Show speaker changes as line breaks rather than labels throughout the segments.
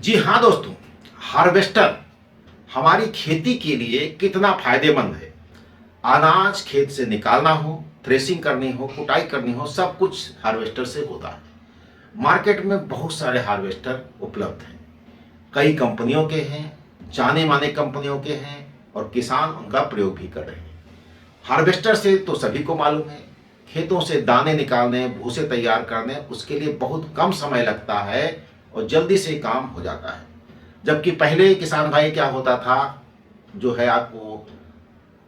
जी हाँ दोस्तों, हार्वेस्टर हमारी खेती के लिए कितना फायदेमंद है। अनाज खेत से निकालना हो, थ्रेसिंग करनी हो, कुटाई करनी हो, सब कुछ हार्वेस्टर से होता है। मार्केट में बहुत सारे हार्वेस्टर उपलब्ध हैं। कई कंपनियों के हैं, जाने माने कंपनियों के हैं और किसान उनका प्रयोग भी कर रहे हैं। हार्वेस्टर से तो सभी को मालूम है, खेतों से दाने निकालने, भूसे तैयार करने, उसके लिए बहुत कम समय लगता है और जल्दी से काम हो जाता है। जबकि पहले किसान भाई क्या होता था, जो है आपको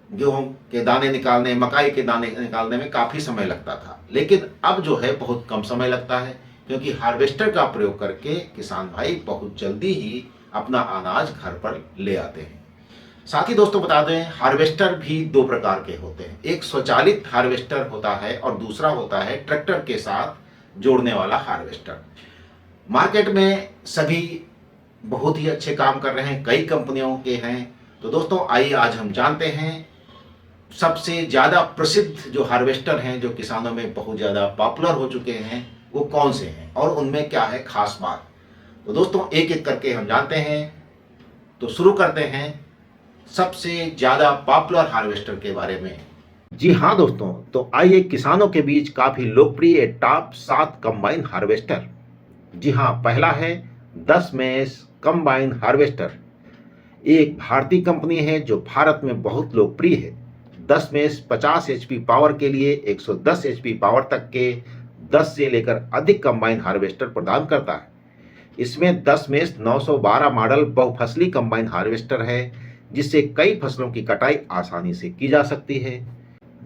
गेहूं के दाने निकालने, मकाई के दाने निकालने में काफ़ी समय लगता था, लेकिन अब जो है बहुत कम समय लगता है, क्योंकि हार्वेस्टर का प्रयोग करके किसान भाई बहुत जल्दी ही अपना अनाज घर पर ले आते हैं। साथ ही दोस्तों बता दें, हार्वेस्टर भी दो प्रकार के होते हैं। एक स्वचालित हार्वेस्टर होता है और दूसरा होता है ट्रैक्टर के साथ जोड़ने वाला हार्वेस्टर। मार्केट में सभी बहुत ही अच्छे काम कर रहे हैं, कई कंपनियों के हैं। तो दोस्तों आइए आज हम जानते हैं सबसे ज़्यादा प्रसिद्ध जो हार्वेस्टर हैं, जो किसानों में बहुत ज़्यादा पॉपुलर हो चुके हैं, वो कौन से हैं और उनमें क्या है खास बात। तो दोस्तों एक एक करके हम जानते हैं। तो शुरू करते हैं सबसे ज़्यादा पॉपुलर हार्वेस्टर के बारे में। जी हाँ दोस्तों, तो आइए किसानों के बीच काफ़ी लोकप्रिय टॉप 7 कंबाइन हार्वेस्टर। जी हाँ, पहला है 10 मेष कंबाइन हार्वेस्टर। एक भारतीय कंपनी है जो भारत में बहुत लोकप्रिय है। 10 मेष 50 एचपी पावर के लिए 110 एचपी पावर तक के 10 से लेकर अधिक कंबाइन हार्वेस्टर प्रदान करता है। इसमें 10 मेष 912 मॉडल बहुफसली कंबाइन हार्वेस्टर है, जिससे कई फसलों की कटाई आसानी से की जा सकती है।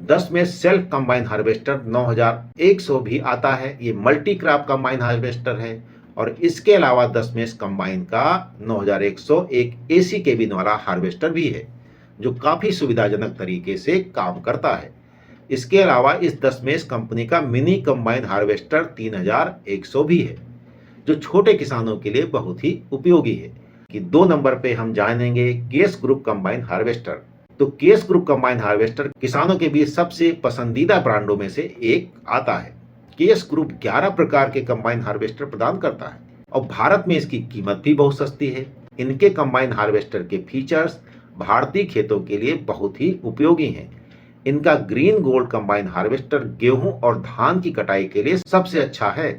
10 में सेल्फ कंबाइन हार्वेस्टर 9100 भी आता है। ये मल्टी क्रॉप कंबाइन हार्वेस्टर है। और इसके अलावा 10 में कंबाइन का 9100 एक एसी केबिन वाला हार्वेस्टर भी है, जो काफ़ी सुविधाजनक तरीके से काम करता है। इसके अलावा इस 10 में कंपनी का मिनी कंबाइन हार्वेस्टर 3100 भी है, जो छोटे किसानों के लिए बहुत ही उपयोगी है। कि 2 नंबर पे हम जानेंगे केस ग्रुप कंबाइन हार्वेस्टर। तो केस ग्रुप कंबाइन हार्वेस्टर किसानों के बीच सबसे पसंदीदा ब्रांडों में से एक आता है। केस ग्रुप 11 प्रकार के कंबाइन हार्वेस्टर प्रदान करता है और भारत में इसकी कीमत भी बहुत सस्ती है। इनके कंबाइन हार्वेस्टर के फीचर्स भारतीय खेतों के लिए बहुत ही उपयोगी हैं। इनका ग्रीन गोल्ड कंबाइन हार्वेस्टर गेहूं और धान की कटाई के लिए सबसे अच्छा है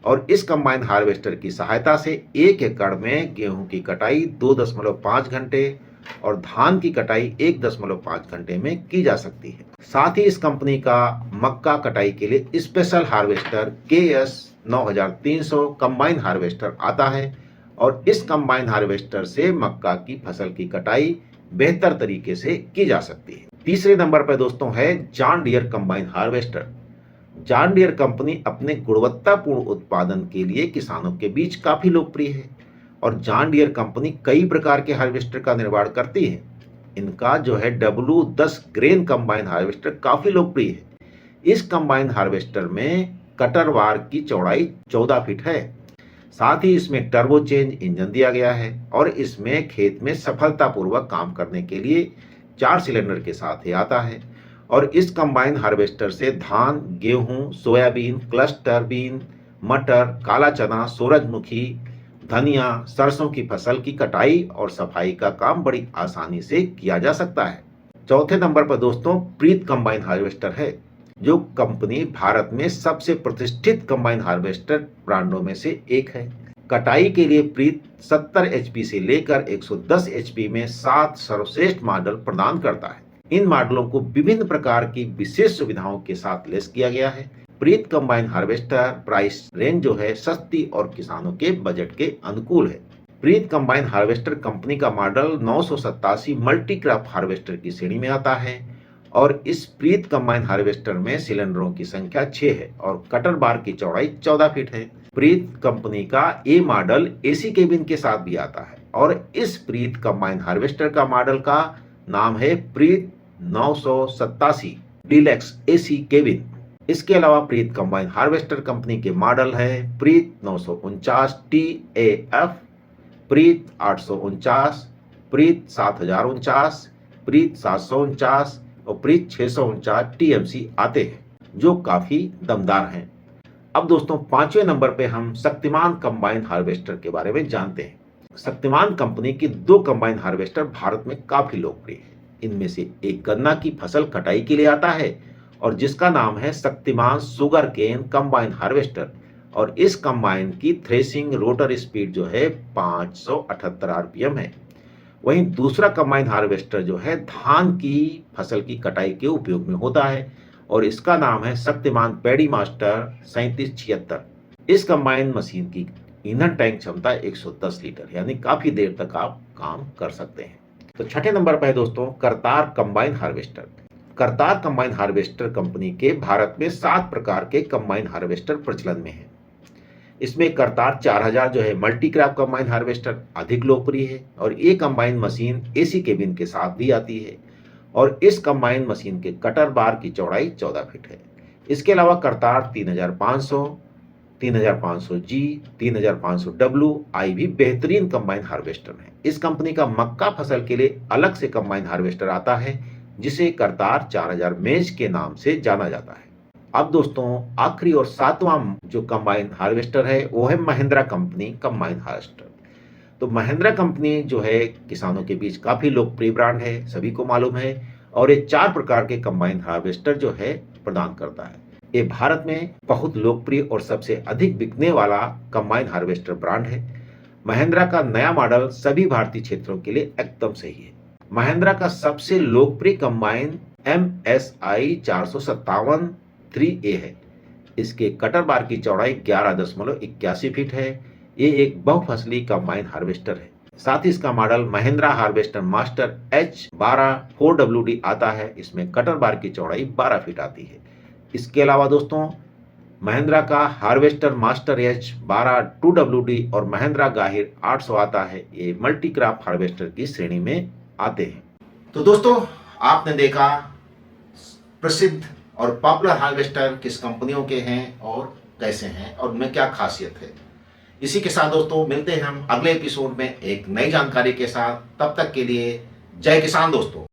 और इस कंबाइन हार्वेस्टर की सहायता से 1 एकड़ में गेहूं की कटाई 2.5 घंटे और धान की कटाई 1.5 घंटे में की जा सकती है। साथ ही इस कंपनी का मक्का कटाई के लिए special harvester KS 9300 combine harvester आता है और इस कंबाइन हार्वेस्टर से मक्का की फसल की कटाई बेहतर तरीके से की जा सकती है। तीसरे नंबर पर दोस्तों है John Deere combine harvester. John Deere company अपने गुणवत्तापूर्ण उत्पादन के लिए किसानों के बीच काफी लोकप्रिय है और जॉन डियर कंपनी कई प्रकार के हार्वेस्टर का निर्माण करती है। इनका जो है W10 ग्रेन कंबाइन हार्वेस्टर काफी लोकप्रिय है। इस कंबाइन हार्वेस्टर में कटर वार की चौड़ाई 14 फीट है। साथ ही इसमें टर्बो चेंज इंजन दिया गया है और इसमें खेत में सफलतापूर्वक काम करने के लिए 4 सिलेंडर के साथ ही आता है। और इस कंबाइन हार्वेस्टर से धान, गेहूं, सोयाबीन, क्लस्टर बीन, मटर, काला चना, सूरजमुखी, धनिया, सरसों की फसल की कटाई और सफाई का काम बड़ी आसानी से किया जा सकता है। चौथे नंबर पर दोस्तों प्रीत कंबाइन हार्वेस्टर है, जो कंपनी भारत में सबसे प्रतिष्ठित कंबाइन हार्वेस्टर ब्रांडों में से एक है। कटाई के लिए प्रीत 70 एचपी से लेकर 110 एचपी में 7 सर्वश्रेष्ठ मॉडल प्रदान करता है। इन मॉडलों को विभिन्न प्रकार की विशेष सुविधाओं के साथ लेस किया गया है। प्रीत कंबाइन हार्वेस्टर प्राइस रेंज जो है सस्ती और किसानों के बजट के अनुकूल है। प्रीत कंबाइन हार्वेस्टर कंपनी का मॉडल 987 मल्टी क्रॉप हार्वेस्टर की श्रेणी में आता है और इस प्रीत कंबाइन हार्वेस्टर में सिलेंडरों की संख्या 6 है और कटर बार की चौड़ाई 14 फीट है। प्रीत कंपनी का ए मॉडल एसी केबिन के साथ भी आता है और इस प्रीत कंबाइन हार्वेस्टर का मॉडल का नाम है प्रीत 987 डीलक्स एसी केबिन। इसके अलावा प्रीत कंबाइन हार्वेस्टर कंपनी के मॉडल है प्रीत 949 TAF, प्रीत 849, प्रीत 7049, प्रीत 749 और प्रीत 649 TMC आते हैं, जो काफी दमदार हैं। अब दोस्तों 5वें नंबर पे हम शक्तिमान कंबाइन हार्वेस्टर के बारे में जानते हैं। शक्तिमान कंपनी की 2 कंबाइन हार्वेस्टर भारत में काफी लोकप्रिय है। इनमें से एक गन्ना की फसल कटाई के लिए आता है और जिसका नाम है Shaktiman sugar cane combine harvester, और इस कंबाइन की थ्रेसिंग रोटर स्पीड जो है 578 आरपीएम है। वहीं दूसरा कंबाइन हार्वेस्टर जो है धान की फसल की कटाई के उपयोग में होता है और इसका नाम है शक्तिमान पैडी मास्टर 3776। इस कंबाइन मशीन की ईंधन टैंक क्षमता 110 लीटर, यानी काफी देर तक आप काम कर सकते हैं। तो छठे नंबर पर है दोस्तों Kartar combine harvester. Kartar combine harvester company के भारत में 7 प्रकार के कंबाइन हार्वेस्टर प्रचलन में है। इसमें करतार 4000 जो है मल्टी क्रॉप कंबाइन हार्वेस्टर अधिक लोकप्रिय है और ये कंबाइन मशीन एसी केबिन के साथ भी आती है और इस कंबाइन मशीन के कटर बार की चौड़ाई 14 फीट है। इसके अलावा करतार 3500, 3500G, 3500W आई भी बेहतरीन कंबाइन हार्वेस्टर है। इस कंपनी का मक्का फसल के लिए अलग से कंबाइन हार्वेस्टर आता है जिसे करतार 4000 मेज के नाम से जाना जाता है। अब दोस्तों आखिरी और 7वां जो कंबाइन हार्वेस्टर है वो है महिंद्रा कंपनी कंबाइन हार्वेस्टर। तो महिंद्रा कंपनी जो है किसानों के बीच काफी लोकप्रिय ब्रांड है, सभी को मालूम है, और ये 4 प्रकार के कंबाइन हार्वेस्टर जो है प्रदान करता है। ये भारत में बहुत लोकप्रिय और सबसे अधिक बिकने वाला कंबाइन हार्वेस्टर ब्रांड है। महिंद्रा का नया मॉडल सभी भारतीय क्षेत्रों के लिए एकदम सही है। महिंद्रा का सबसे लोकप्रिय कंबाइन MSI 457 3A है। इसके कटर बार की चौड़ाई 11.81 फीट है। ये एक बहुफसली कंबाइन हार्वेस्टर है। साथ ही इसका model Mahindra harvester master H12 4WD आता है। इसमें कटर बार की चौड़ाई 12 फीट आती है। इसके अलावा दोस्तों महिंद्रा का हार्वेस्टर मास्टर H12 2WD और महिंद्रा गाहिर 800 आता है। ये मल्टी क्रॉप हार्वेस्टर की श्रेणी में आते हैं। तो दोस्तों आपने देखा प्रसिद्ध और पॉपुलर हार्वेस्टर किस कंपनियों के हैं और कैसे हैं और उनमें क्या खासियत है। इसी के साथ दोस्तों मिलते हैं हम अगले एपिसोड में एक नई जानकारी के साथ। तब तक के लिए जय किसान दोस्तों।